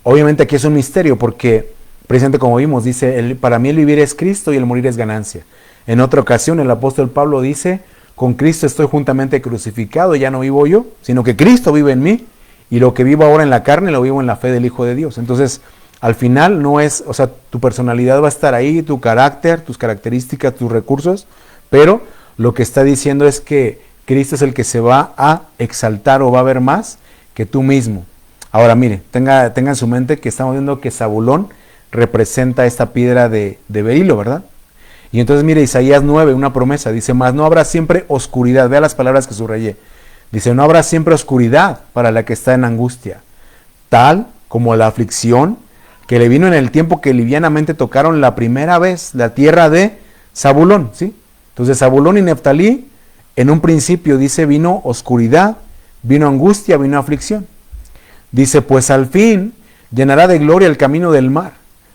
Obviamente aquí es un misterio porque precisamente como vimos, dice, para mí el vivir es Cristo y el morir es ganancia. En otra ocasión el apóstol Pablo dice, con Cristo estoy juntamente crucificado, ya no vivo yo, sino que Cristo vive en mí, y lo que vivo ahora en la carne lo vivo en la fe del Hijo de Dios. Entonces, al final no es, o sea, tu personalidad va a estar ahí, tu carácter, tus características, tus recursos, pero lo que está diciendo es que Cristo es el que se va a exaltar o va a ver más que tú mismo. Ahora mire, tenga en su mente que estamos viendo que Zabulón representa esta piedra de berilo, ¿verdad? Y entonces mire, Isaías 9, una promesa, dice, mas no habrá siempre oscuridad, vea las palabras que subrayé, dice, no habrá siempre oscuridad para la que está en angustia, tal como la aflicción que le vino en el tiempo que livianamente tocaron la primera vez la tierra de Zabulón, ¿sí? Entonces Zabulón y Neftalí, en un principio dice, vino oscuridad, vino angustia, vino aflicción. Dice, pues al fin llenará de gloria el camino del mar,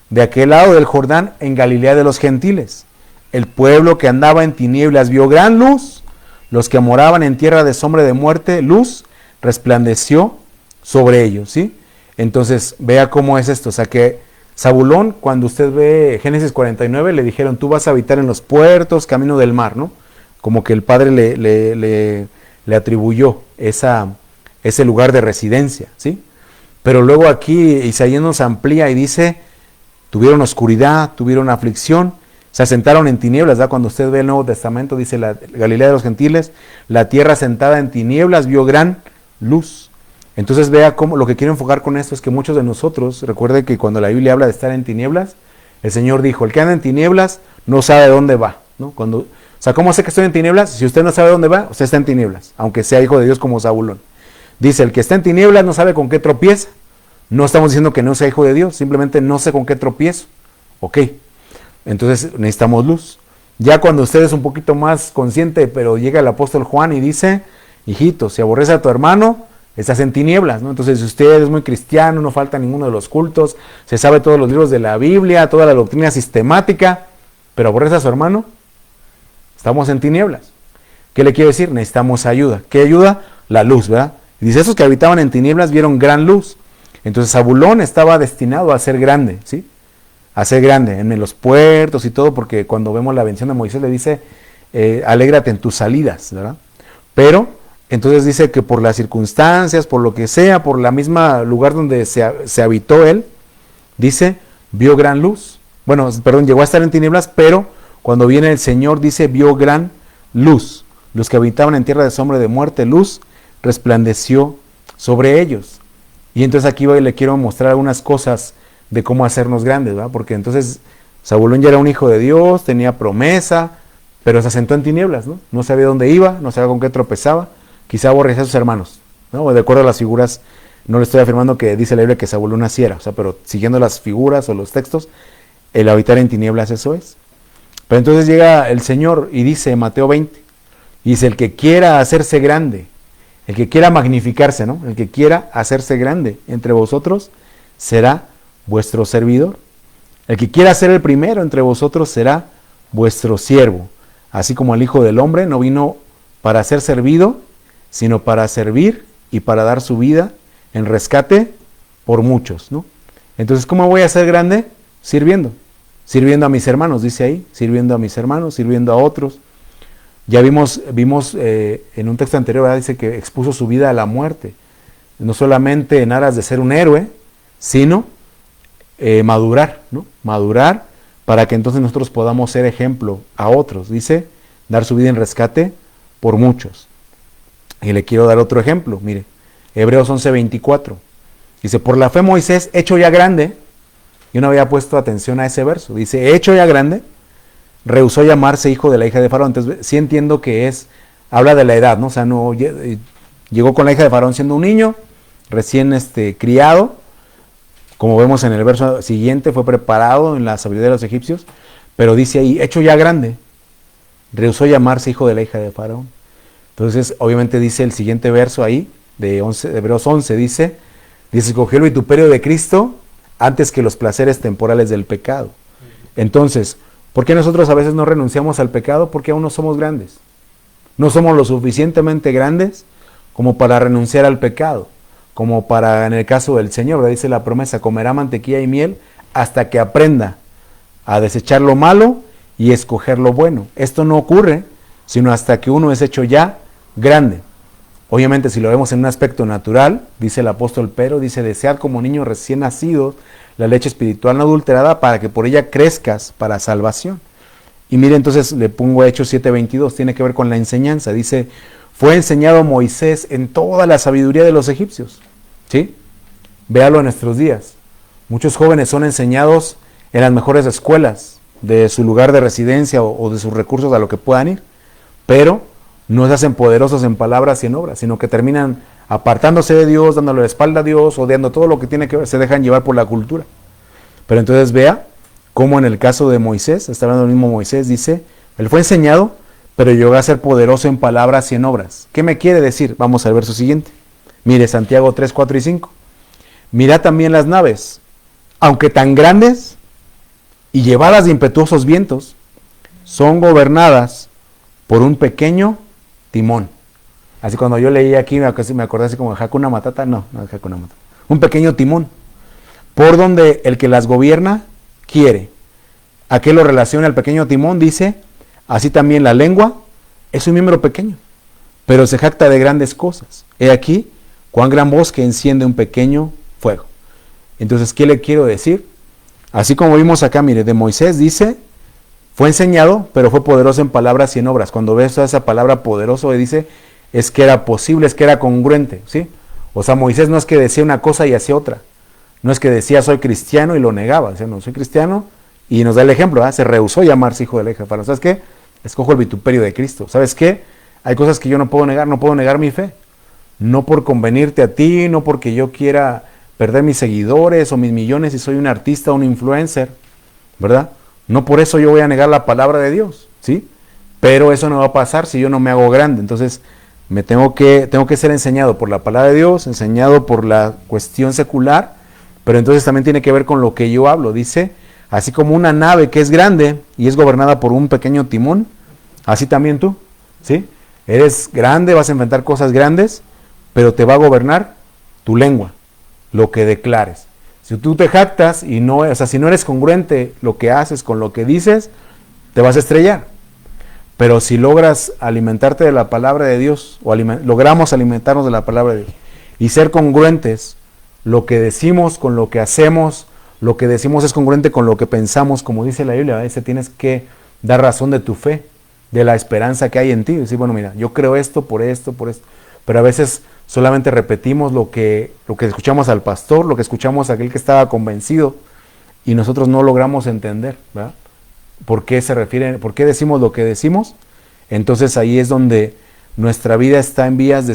de aquel lado del Jordán, en Galilea de los gentiles. El pueblo que andaba en tinieblas vio gran luz, los que moraban en tierra de sombra de muerte, luz resplandeció sobre ellos, ¿sí? Entonces, vea cómo es esto. O sea que Zabulón, cuando usted ve Génesis 49, le dijeron, tú vas a habitar en los puertos, camino del mar, ¿no? Como que el padre le atribuyó ese lugar de residencia, ¿sí? Pero luego aquí Isaías nos amplía y dice, tuvieron oscuridad, tuvieron aflicción, se asentaron en tinieblas, ¿verdad? Cuando usted ve el Nuevo Testamento, dice la Galilea de los gentiles, la tierra sentada en tinieblas vio gran luz. Entonces vea cómo, lo que quiero enfocar con esto es que muchos de nosotros, recuerde que cuando la Biblia habla de estar en tinieblas, el Señor dijo, el que anda en tinieblas no sabe dónde va, ¿no? O sea, ¿cómo sé que estoy en tinieblas? Si usted no sabe dónde va, usted está en tinieblas, aunque sea hijo de Dios como Zabulón. Dice, el que está en tinieblas no sabe con qué tropieza. No estamos diciendo que no sea hijo de Dios, simplemente no sé con qué tropiezo. Ok, entonces necesitamos luz. Ya cuando usted es un poquito más consciente, pero llega el apóstol Juan y dice, hijito, si aborrece a tu hermano, estás en tinieblas, ¿no? Entonces, si usted es muy cristiano, no falta ninguno de los cultos, se sabe todos los libros de la Biblia, toda la doctrina sistemática, pero aborrece a su hermano, estamos en tinieblas. ¿Qué le quiero decir? Necesitamos ayuda. ¿Qué ayuda? La luz, ¿verdad? Y dice, esos que habitaban en tinieblas vieron gran luz. Entonces, Zabulón estaba destinado a ser grande, ¿sí? A ser grande en los puertos y todo, porque cuando vemos la bendición de Moisés le dice, alégrate en tus salidas, ¿verdad? Pero entonces dice que por las circunstancias, por lo que sea, por la misma lugar donde se habitó él, dice, vio gran luz. Bueno, perdón, llegó a estar en tinieblas, pero cuando viene el Señor, dice, vio gran luz. Los que habitaban en tierra de sombra de muerte, luz resplandeció sobre ellos. Y entonces aquí le quiero mostrar algunas cosas de cómo hacernos grandes, ¿verdad? Porque entonces Zabulón ya era un hijo de Dios, tenía promesa, pero se asentó en tinieblas, ¿no? No sabía dónde iba, no sabía con qué tropezaba. Quizá aborrecía a sus hermanos, ¿no? De acuerdo a las figuras, no le estoy afirmando que dice la Biblia que Zabulón así era, o sea, pero siguiendo las figuras o los textos, el habitar en tinieblas eso es. Pero entonces llega el Señor y dice, Mateo 20, y dice, el que quiera hacerse grande, el que quiera magnificarse, ¿no? El que quiera hacerse grande entre vosotros será vuestro servidor. El que quiera ser el primero entre vosotros será vuestro siervo. Así como el Hijo del Hombre no vino para ser servido, sino para servir y para dar su vida en rescate por muchos, ¿no? Entonces, ¿cómo voy a ser grande? Sirviendo. Sirviendo a mis hermanos, dice ahí, sirviendo a mis hermanos, sirviendo a otros. Ya vimos en un texto anterior, ¿verdad? Dice que expuso su vida a la muerte, no solamente en aras de ser un héroe, sino madurar, ¿no? Madurar para que entonces nosotros podamos ser ejemplo a otros. Dice, dar su vida en rescate por muchos. Y le quiero dar otro ejemplo, mire, Hebreos 11:24. Dice, por la fe Moisés, hecho ya grande, yo no había puesto atención a ese verso, dice, hecho ya grande, rehusó llamarse hijo de la hija de Faraón. Entonces, sí entiendo que habla de la edad, ¿no? O sea, no llegó con la hija de Faraón siendo un niño, recién criado, como vemos en el verso siguiente, fue preparado en la sabiduría de los egipcios, pero dice ahí, hecho ya grande, rehusó llamarse hijo de la hija de Faraón. Entonces, obviamente dice el siguiente verso ahí, de Hebreos 11, dice, escogió el vituperio de Cristo antes que los placeres temporales del pecado. Entonces, ¿por qué nosotros a veces no renunciamos al pecado? Porque aún no somos grandes. No somos lo suficientemente grandes como para renunciar al pecado, como para, en el caso del Señor, dice la promesa, comerá mantequilla y miel hasta que aprenda a desechar lo malo y escoger lo bueno. Esto no ocurre sino hasta que uno es hecho ya grande. Obviamente, si lo vemos en un aspecto natural, dice el apóstol Pedro, dice, desead como niños recién nacidos la leche espiritual no adulterada para que por ella crezcas para salvación. Y mire, entonces le pongo Hechos 7:22, tiene que ver con la enseñanza. Dice, fue enseñado Moisés en toda la sabiduría de los egipcios. ¿Sí? Véalo en nuestros días. Muchos jóvenes son enseñados en las mejores escuelas de su lugar de residencia o de sus recursos a lo que puedan ir, pero no se hacen poderosos en palabras y en obras, sino que terminan apartándose de Dios, dándole la espalda a Dios, odiando todo lo que tiene que ver, se dejan llevar por la cultura. Pero entonces vea cómo en el caso de Moisés, está hablando del mismo Moisés, dice, él fue enseñado, pero llegó a ser poderoso en palabras y en obras. ¿Qué me quiere decir? Vamos al verso siguiente. Mire, Santiago 3, 4 y 5. Mirad también las naves, aunque tan grandes y llevadas de impetuosos vientos, son gobernadas por un pequeño timón. Así cuando yo leí aquí me acordé así como Hakuna Matata, no es Hakuna Matata. un pequeño timón, por donde el que las gobierna quiere. ¿A qué lo relaciona el pequeño timón? Dice, así también la lengua es un miembro pequeño, pero se jacta de grandes cosas. He aquí, cuán gran bosque enciende un pequeño fuego. Entonces, ¿qué le quiero decir? Así como vimos acá, mire, de Moisés dice, fue enseñado, pero fue poderoso en palabras y en obras. Cuando ves esa palabra poderoso, dice, es que era posible, es que era congruente, ¿sí? O sea, Moisés no es que decía una cosa y hacía otra. No es que decía, soy cristiano y lo negaba. Decía, no, soy cristiano, y nos da el ejemplo, ¿eh? Se rehusó llamarse hijo del eje. ¿Sabes qué? Escojo el vituperio de Cristo. ¿Sabes qué? Hay cosas que yo no puedo negar mi fe. No por convenirte a ti, no porque yo quiera perder mis seguidores o mis millones si soy un artista o un influencer, ¿verdad? No por eso yo voy a negar la palabra de Dios, ¿sí? Pero eso no va a pasar si yo no me hago grande. Entonces, tengo que ser enseñado por la palabra de Dios, enseñado por la cuestión secular, pero entonces también tiene que ver con lo que yo hablo. Dice, así como una nave que es grande y es gobernada por un pequeño timón, así también tú, ¿sí? Eres grande, vas a enfrentar cosas grandes, pero te va a gobernar tu lengua, lo que declares. Si tú te jactas y no, o sea, si no eres congruente lo que haces con lo que dices, te vas a estrellar. Pero si logras alimentarte de la palabra de Dios, o logramos alimentarnos de la palabra de Dios, y ser congruentes, lo que decimos con lo que hacemos, lo que decimos es congruente con lo que pensamos, como dice la Biblia, dice, tienes que dar razón de tu fe, de la esperanza que hay en ti. Decir, bueno, mira, yo creo esto, por esto, pero a veces solamente repetimos lo que escuchamos al pastor, lo que escuchamos a aquel que estaba convencido, y nosotros no logramos entender, ¿verdad? ¿Por qué decimos lo que decimos? Entonces ahí es donde nuestra vida está en vías de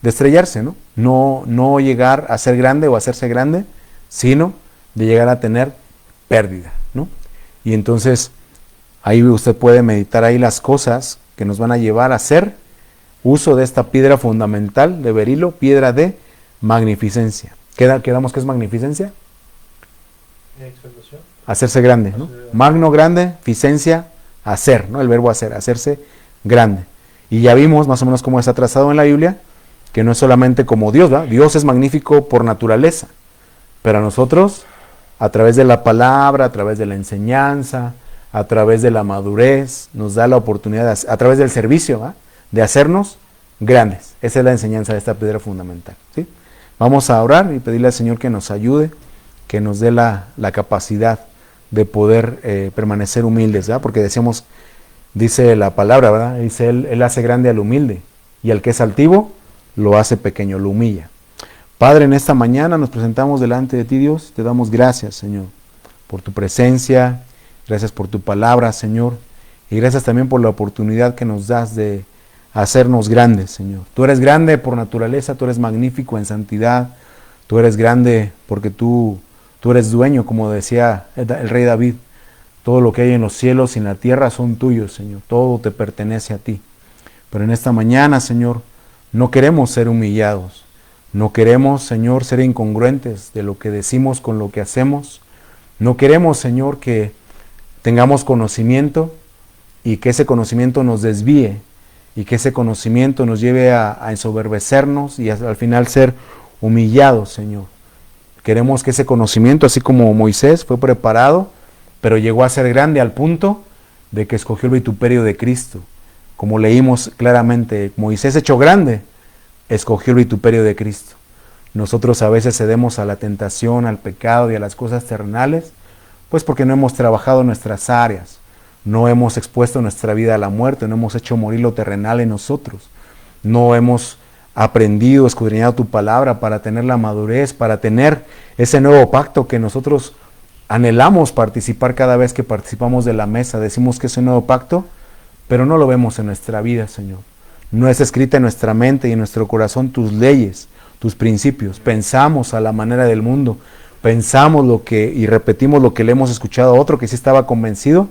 estrellarse, ¿no? No llegar a ser grande o a hacerse grande, sino de llegar a tener pérdida, ¿no? Y entonces ahí usted puede meditar ahí las cosas que nos van a llevar a hacer uso de esta piedra fundamental de berilo, piedra de magnificencia. ¿Quedamos que es magnificencia? Hacerse grande, ¿no? Magno, grande, ficencia, hacer, ¿no? El verbo hacer, hacerse grande. Y ya vimos más o menos cómo está trazado en la Biblia, que no es solamente como Dios, ¿verdad? Dios es magnífico por naturaleza, pero a nosotros, a través de la palabra, a través de la enseñanza, a través de la madurez, nos da la oportunidad, a través del servicio, ¿verdad?, de hacernos grandes. Esa es la enseñanza de esta piedra fundamental, ¿sí? Vamos a orar y pedirle al Señor que nos ayude, que nos dé la capacidad de poder permanecer humildes, ¿verdad? Porque decíamos, dice la palabra, ¿verdad? Dice, él hace grande al humilde, y al que es altivo, lo hace pequeño, lo humilla. Padre, en esta mañana nos presentamos delante de ti, Dios, te damos gracias, Señor, por tu presencia, gracias por tu palabra, Señor, y gracias también por la oportunidad que nos das de hacernos grandes, Señor. Tú eres grande por naturaleza, tú eres magnífico en santidad, tú eres grande porque tú eres dueño, como decía el rey David. Todo lo que hay en los cielos y en la tierra son tuyos, Señor. Todo te pertenece a ti. Pero en esta mañana, Señor, no queremos ser humillados. No queremos, Señor, ser incongruentes de lo que decimos con lo que hacemos. No queremos, Señor, que tengamos conocimiento y que ese conocimiento nos desvíe y que ese conocimiento nos lleve a ensoberbecernos y al final ser humillados, Señor. Queremos que ese conocimiento, así como Moisés fue preparado, pero llegó a ser grande al punto de que escogió el vituperio de Cristo. Como leímos claramente, Moisés hecho grande, escogió el vituperio de Cristo. Nosotros a veces cedemos a la tentación, al pecado y a las cosas terrenales, pues porque no hemos trabajado nuestras áreas, no hemos expuesto nuestra vida a la muerte, no hemos hecho morir lo terrenal en nosotros, no hemos aprendido, escudriñado tu palabra para tener la madurez, para tener ese nuevo pacto que nosotros anhelamos participar cada vez que participamos de la mesa. Decimos que es un nuevo pacto, pero no lo vemos en nuestra vida, Señor. No es escrita en nuestra mente y en nuestro corazón tus leyes, tus principios. Pensamos a la manera del mundo, pensamos y repetimos lo que le hemos escuchado a otro que sí estaba convencido,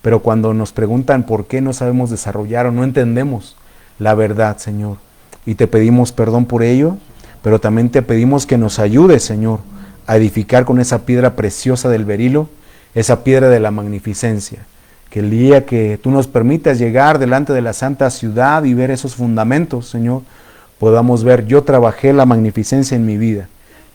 pero cuando nos preguntan por qué no sabemos desarrollar o no entendemos la verdad, Señor. Y te pedimos perdón por ello, pero también te pedimos que nos ayudes, Señor, a edificar con esa piedra preciosa del berilo, esa piedra de la magnificencia. Que el día que tú nos permitas llegar delante de la santa ciudad y ver esos fundamentos, Señor, podamos ver, yo trabajé la magnificencia en mi vida,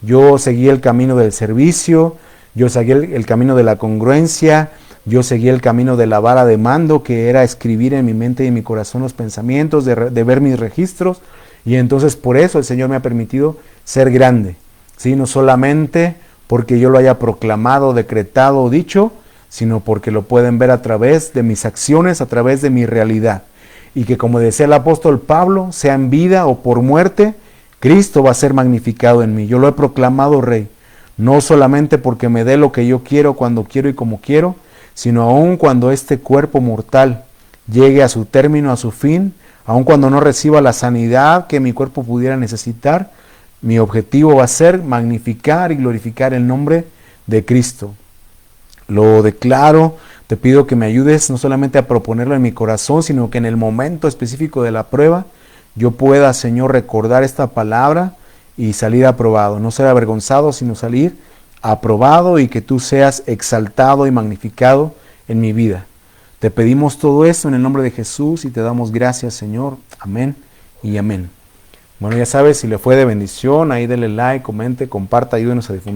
Yo seguí el camino del servicio, yo seguí el camino de la congruencia, yo seguí el camino de la vara de mando, que era escribir en mi mente y en mi corazón los pensamientos, de ver mis registros, y entonces por eso el Señor me ha permitido ser grande, ¿sí? No solamente porque yo lo haya proclamado, decretado o dicho, sino porque lo pueden ver a través de mis acciones, a través de mi realidad. Y que, como decía el apóstol Pablo, sea en vida o por muerte, Cristo va a ser magnificado en mí. Yo lo he proclamado Rey, no solamente porque me dé lo que yo quiero, cuando quiero y como quiero, sino aun cuando este cuerpo mortal llegue a su término, a su fin, aun cuando no reciba la sanidad que mi cuerpo pudiera necesitar, mi objetivo va a ser magnificar y glorificar el nombre de Cristo. Lo declaro, te pido que me ayudes no solamente a proponerlo en mi corazón, sino que en el momento específico de la prueba yo pueda, Señor, recordar esta palabra y salir aprobado. No ser avergonzado, sino salir aprobado, y que tú seas exaltado y magnificado en mi vida. Te pedimos todo esto en el nombre de Jesús y te damos gracias, Señor. Amén y amén. Bueno, ya sabes, si le fue de bendición, ahí dele like, comente, comparta, ayúdenos a difundir.